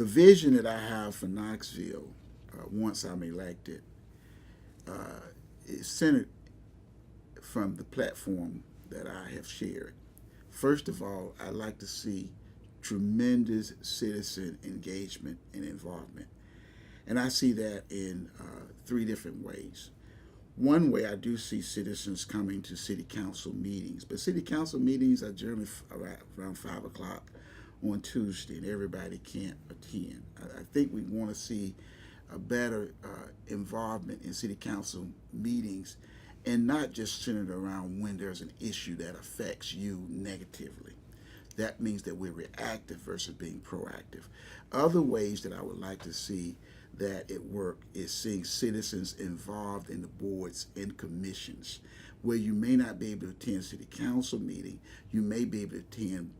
The vision that I have for Knoxville, once I'm elected, is centered from the platform that I have shared. First of all, I'd like to see tremendous citizen engagement and involvement. And I see that in three different ways. One way, I do see citizens coming to city council meetings, but city council meetings are generally around 5 o'clock on Tuesday, and everybody can't attend. I think we want to see a better involvement in city council meetings, and not just centered around when there's an issue that affects you negatively. That means that we're reactive versus being proactive. Other ways that I would like to see that it work is seeing citizens involved in the boards and commissions, where you may not be able to attend city council meeting, you may be able to attend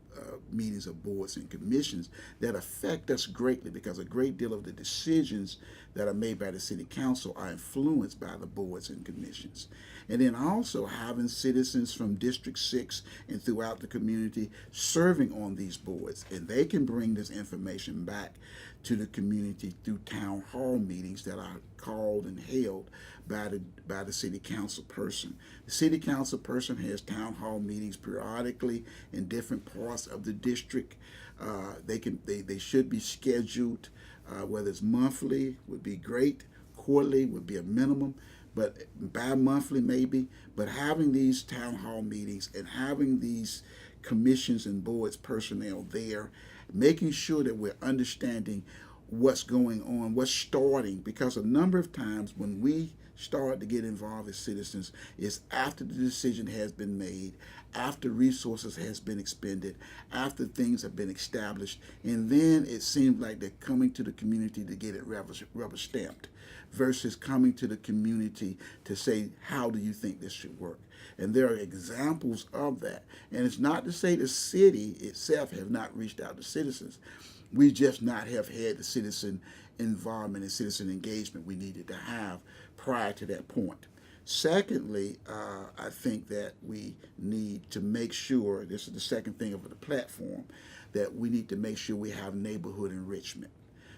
meetings of boards and commissions that affect us greatly, because a great deal of the decisions that are made by the city council are influenced by the boards and commissions. And then also having citizens from District 6 and throughout the community serving on these boards, and they can bring this information back to the community through town hall meetings that are called and held by the city council person. The city council person has town hall meetings periodically in different parts of the district. They should be scheduled, whether it's monthly would be great, quarterly would be a minimum, but bi-monthly maybe. But having these town hall meetings and having these commissions and boards personnel there, making sure that we're understanding what's going on, what's starting, because a number of times when we start to get involved as citizens is after the decision has been made, after resources has been expended, after things have been established, and then it seems like they're coming to the community to get it rubber stamped versus coming to the community to say, how do you think this should work? And there are examples of that. And it's not to say the city itself have not reached out to citizens. We just not have had the citizen involvement and citizen engagement we needed to have prior to that point. Secondly, I think that we need to make sure, this is the second thing over the platform, that we need to make sure we have neighborhood enrichment.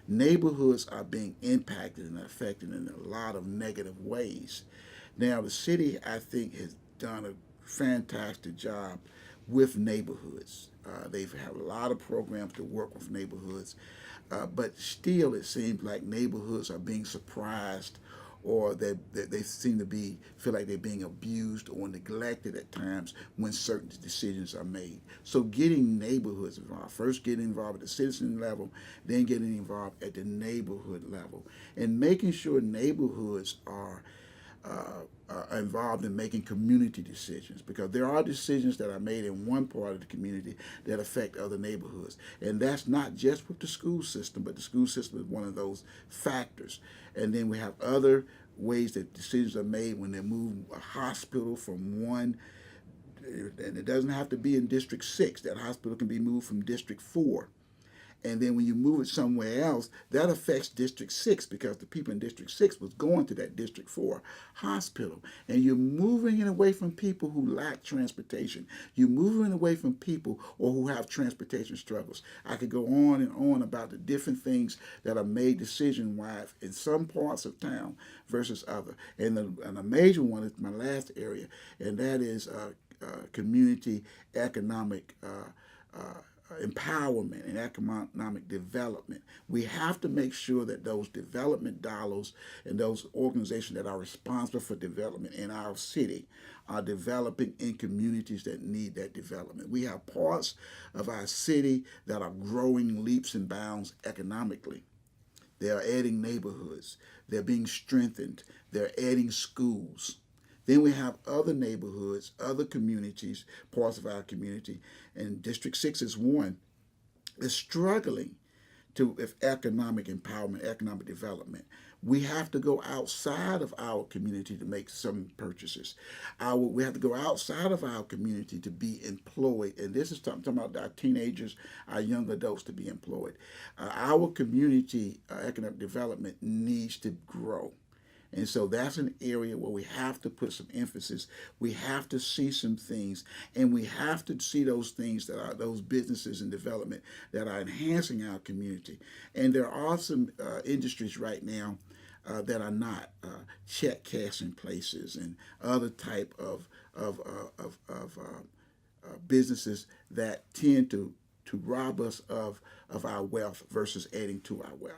Neighborhoods are being impacted and affected in a lot of negative ways. Now, the city, I think, has done a fantastic job with neighborhoods. They've had a lot of programs to work with neighborhoods, but still it seems like neighborhoods are being surprised, or they seem to feel like they're being abused or neglected at times when certain decisions are made. So getting neighborhoods involved, first getting involved at the citizen level, then getting involved at the neighborhood level, and making sure neighborhoods are involved in making community decisions, because there are decisions that are made in one part of the community that affect other neighborhoods. And that's not just with the school system, but the school system is one of those factors. And then we have other ways that decisions are made when they move a hospital from one, and it doesn't have to be in District 6. That hospital can be moved from District 4. And then when you move it somewhere else, that affects District 6, because the people in District 6 was going to that District 4 hospital. And you're moving it away from people who lack transportation. You're moving it away from people or who have transportation struggles. I could go on and on about the different things that are made decision-wise in some parts of town versus other. And a major one is my last area, and that is community economic empowerment and economic development. We have to make sure that those development dollars and those organizations that are responsible for development in our city are developing in communities that need that development. We have parts of our city that are growing leaps and bounds economically. They are adding neighborhoods. They're being strengthened. They're adding schools. Then we have other neighborhoods, other communities, parts of our community, and District 6 is one, is struggling with economic empowerment, economic development. We have to go outside of our community to make some purchases. We have to go outside of our community to be employed. And this is talking about our teenagers, our young adults to be employed. Our community economic development needs to grow. And so that's an area where we have to put some emphasis. We have to see some things, and we have to see those things that are those businesses and development that are enhancing our community. And there are some industries right now that are not check cashing places and other type of businesses that tend to rob us of our wealth versus adding to our wealth.